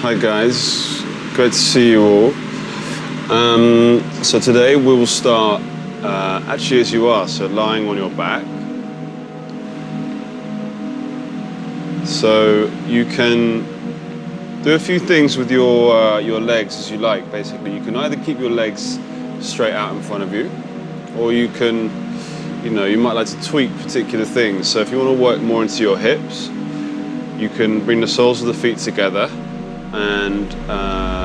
Hi guys, great to see you all. So today we will start actually as you are, so lying on your back. So you can do a few things with your legs as you like. Basically, you can either keep your legs straight out in front of you, or you can, you might like to tweak particular things. So if you want to work more into your hips, you can bring the soles of the feet together and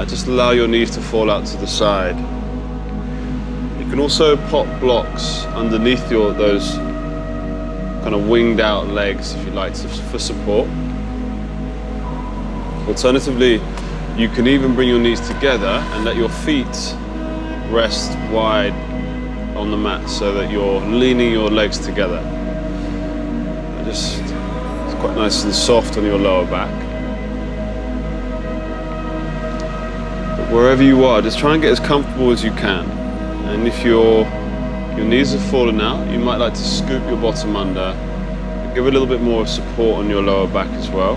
just allow your knees to fall out to the side. You can also pop blocks underneath those kind of winged out legs, if you like, for support. Alternatively, you can even bring your knees together and let your feet rest wide on the mat so that you're leaning your legs together. It's quite nice and soft on your lower back. But wherever you are, just try and get as comfortable as you can. And if your knees have fallen out, you might like to scoop your bottom under, give a little bit more support on your lower back as well.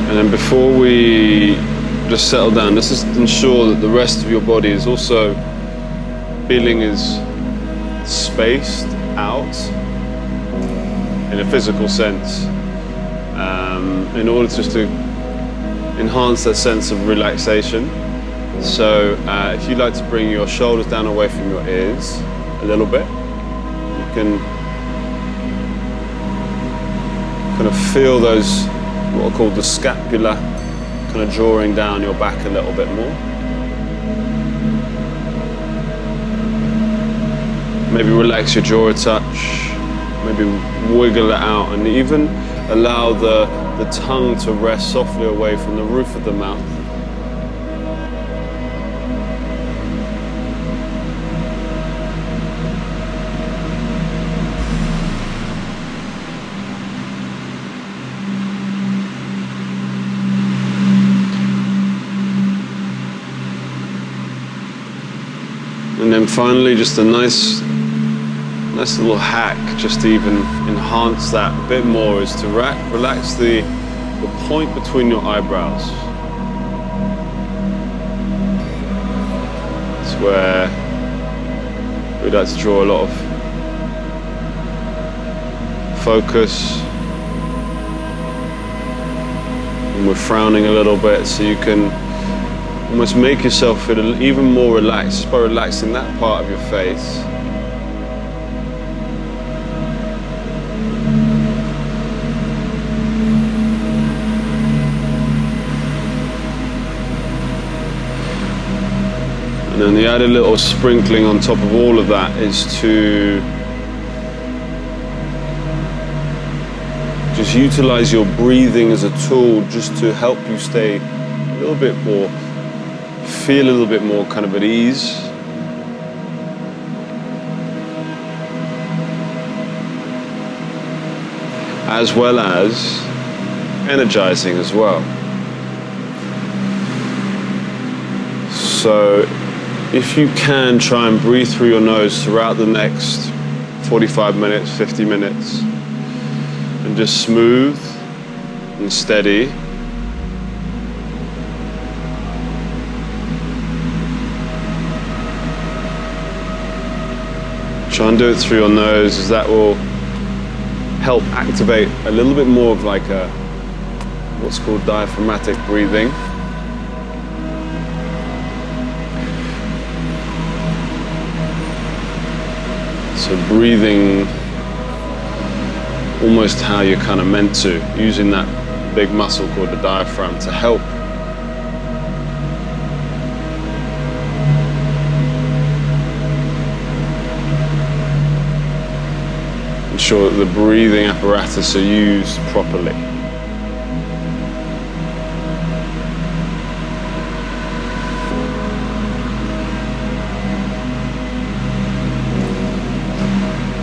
And then before we just settle down, let's just ensure that the rest of your body is also feeling as spaced out in a physical sense, in order just to enhance that sense of relaxation. So if you like to bring your shoulders down away from your ears a little bit, you can kind of feel those, what are called the scapula, kind of drawing down your back a little bit more. Maybe relax your jaw a touch, maybe wiggle it out, and even allow the tongue to rest softly away from the roof of the mouth. And then finally, just a nice little hack, just to even enhance that a bit more, is to relax the point between your eyebrows. It's where we like to draw a lot of focus, and we're frowning a little bit, so you can almost make yourself feel even more relaxed just by relaxing that part of your face. And then the added little sprinkling on top of all of that is to just utilize your breathing as a tool, just to help you stay a little bit more, feel a little bit more kind of at ease. As well as energizing as well. So if you can, try and breathe through your nose throughout the next 45 minutes, 50 minutes, and just smooth and steady. Try and do it through your nose, as that will help activate a little bit more of like what's called diaphragmatic breathing. So breathing almost how you're kind of meant to, using that big muscle called the diaphragm to help ensure that the breathing apparatus are used properly.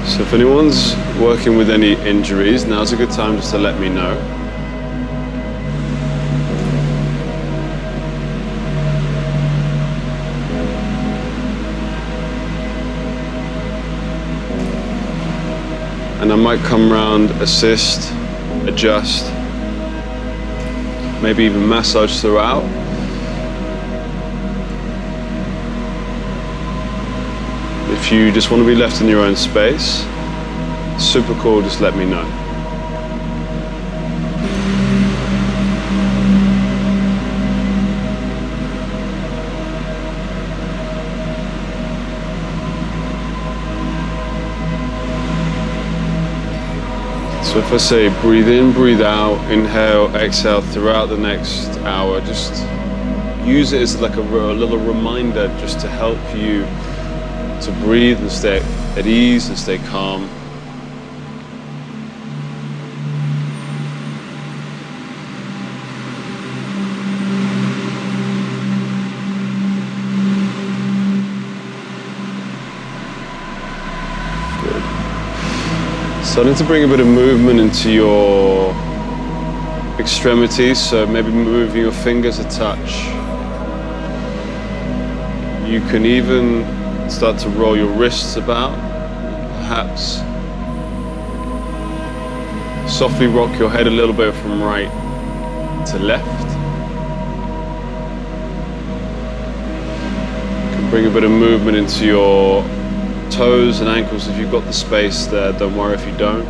So if anyone's working with any injuries, now's a good time just to let me know. And I might come around, assist, adjust, maybe even massage throughout. If you just want to be left in your own space, super cool, just let me know. So if I say breathe in, breathe out, inhale, exhale throughout the next hour, just use it as like a little reminder just to help you to breathe and stay at ease and stay calm. Starting to bring a bit of movement into your extremities, so maybe moving your fingers a touch. You can even start to roll your wrists about, perhaps softly rock your head a little bit from right to left. You can bring a bit of movement into your toes and ankles if you've got the space there. Don't worry if you don't.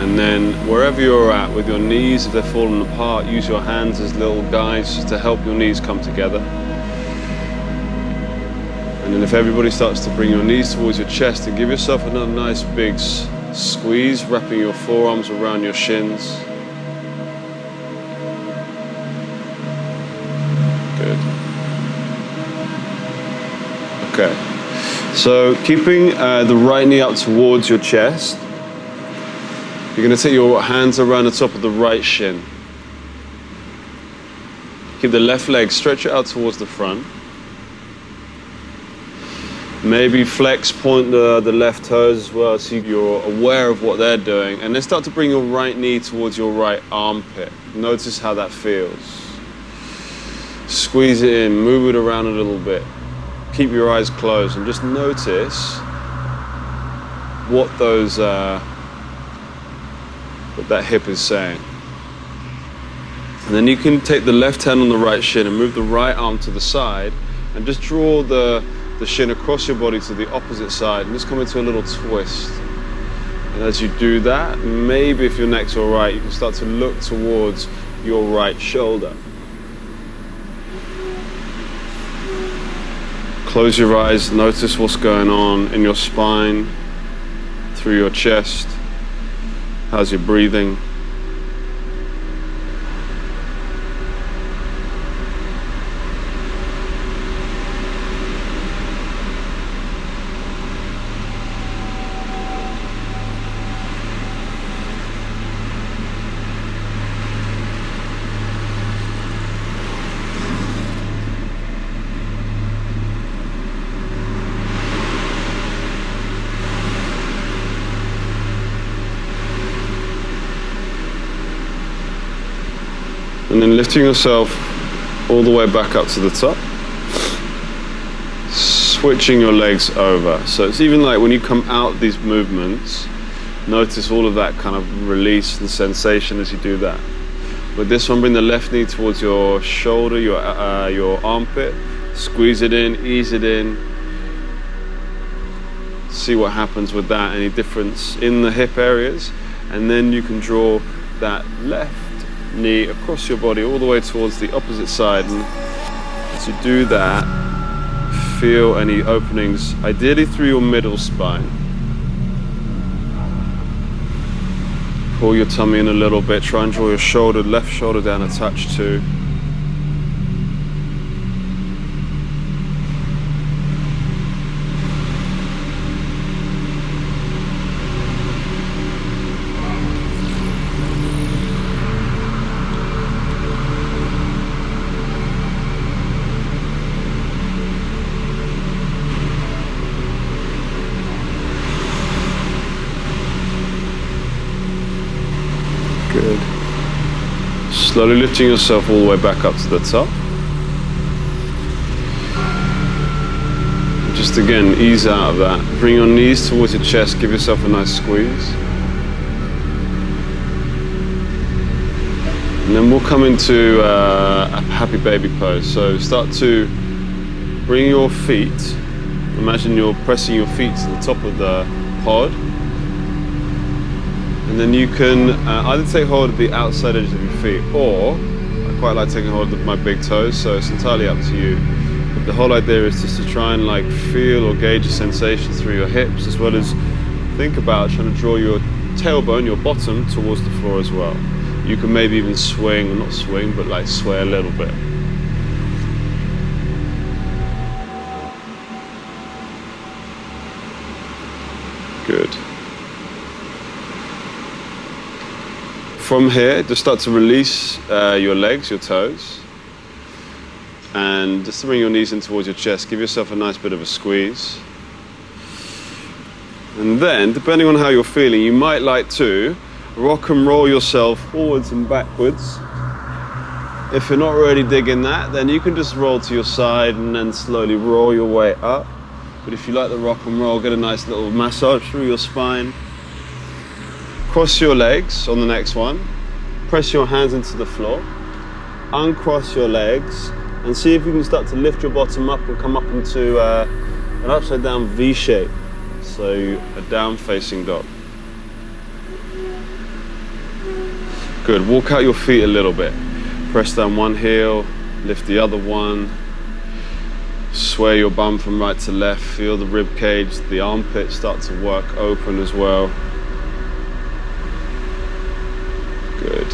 And then wherever you're at with your knees, if they're falling apart, use your hands as little guides to help your knees come together. And then if everybody starts to bring your knees towards your chest, and give yourself another nice big squeeze, wrapping your forearms around your shins. Good. Okay, so keeping the right knee up towards your chest, you're going to take your hands around the top of the right shin. Keep the left leg, stretch it out towards the front. Maybe flex, point the left toes as well so you're aware of what they're doing. And then start to bring your right knee towards your right armpit. Notice how that feels. Squeeze it in, move it around a little bit. Keep your eyes closed and just notice what what that hip is saying. And then you can take the left hand on the right shin and move the right arm to the side and just draw the shin across your body to the opposite side and just come into a little twist. And as you do that, maybe if your neck's all right, you can start to look towards your right shoulder. Close your eyes, notice what's going on in your spine, through your chest. How's your breathing? And then lifting yourself all the way back up to the top. Switching your legs over. So it's even like when you come out these movements, notice all of that kind of release and sensation as you do that. With this one, bring the left knee towards your shoulder, your armpit. Squeeze it in, ease it in. See what happens with that, any difference in the hip areas. And then you can draw that left knee across your body all the way towards the opposite side, and as you do that, feel any openings, ideally through your middle spine. Pull your tummy in a little bit, try and draw your left shoulder down a touch too. Good. Slowly lifting yourself all the way back up to the top. Just again, ease out of that. Bring your knees towards your chest, give yourself a nice squeeze. And then we'll come into a happy baby pose. So start to bring your feet, imagine you're pressing your feet to the top of the pod. And then you can either take hold of the outside edges of your feet, or I quite like taking hold of my big toes, so it's entirely up to you. But the whole idea is just to try and like feel or gauge the sensation through your hips, as well as think about trying to draw your tailbone, your bottom, towards the floor as well. You can maybe even swing, or not swing, but like sway a little bit. Good. From here, just start to release your legs, your toes, and just to bring your knees in towards your chest. Give yourself a nice bit of a squeeze. And then, depending on how you're feeling, you might like to rock and roll yourself forwards and backwards. If you're not really digging that, then you can just roll to your side and then slowly roll your way up. But if you like the rock and roll, get a nice little massage through your spine. Cross your legs on the next one. Press your hands into the floor. Uncross your legs and see if you can start to lift your bottom up and come up into an upside down V shape. So a down facing dog. Good, walk out your feet a little bit. Press down one heel, lift the other one. Sway your bum from right to left. Feel the rib cage, the armpits start to work open as well. Good.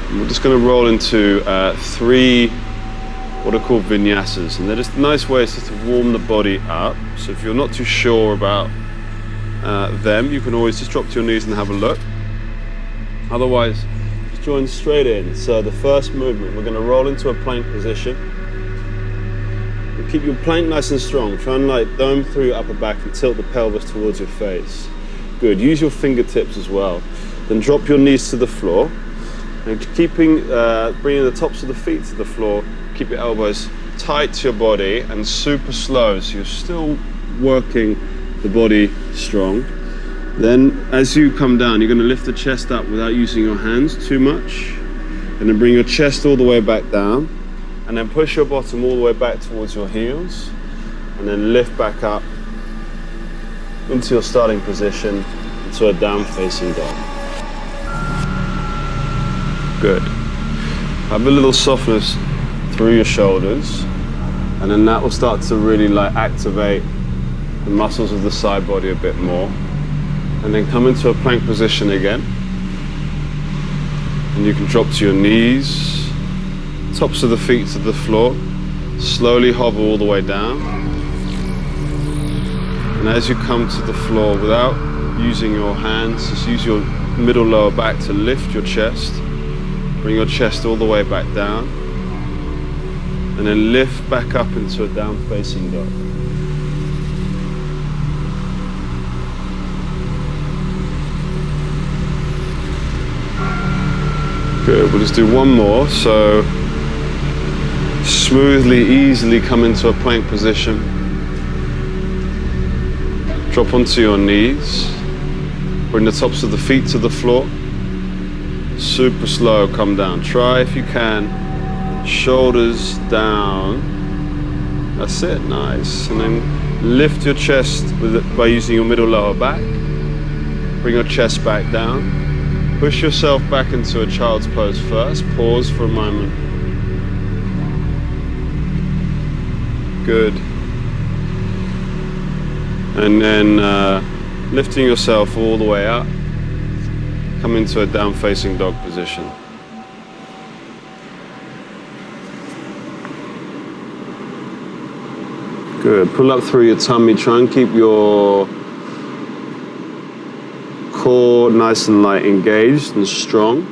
And we're just going to roll into 3 what are called vinyasas, and they're just nice ways just to warm the body up. So if you're not too sure about them, you can always just drop to your knees and have a look. Otherwise, just join straight in. So the first movement, we're going to roll into a plank position. And keep your plank nice and strong. Try and like dome through your upper back and tilt the pelvis towards your face. Good. Use your fingertips as well. Then drop your knees to the floor. And bringing the tops of the feet to the floor. Keep your elbows tight to your body and super slow, so you're still working the body strong. Then as you come down, you're going to lift the chest up without using your hands too much, and then bring your chest all the way back down, and then push your bottom all the way back towards your heels, and then lift back up into your starting position, into a down facing dog. Good. Have a little softness through your shoulders, and then that will start to really like activate the muscles of the side body a bit more. And then come into a plank position again, and you can drop to your knees, tops of the feet to the floor, slowly hover all the way down. And as you come to the floor, without using your hands, just use your middle lower back to lift your chest. Bring your chest all the way back down, and then lift back up into a down facing dog. Good, we'll just do one more. So smoothly, easily come into a plank position. Drop onto your knees. Bring the tops of the feet to the floor. Super slow, come down. Try if you can. Shoulders down. That's it, nice. And then lift your chest by using your middle lower back. Bring your chest back down. Push yourself back into a child's pose first. Pause for a moment. Good. And then lifting yourself all the way up. Come into a down facing dog position. Good. Pull up through your tummy. Try and keep your core nice and light, engaged and strong.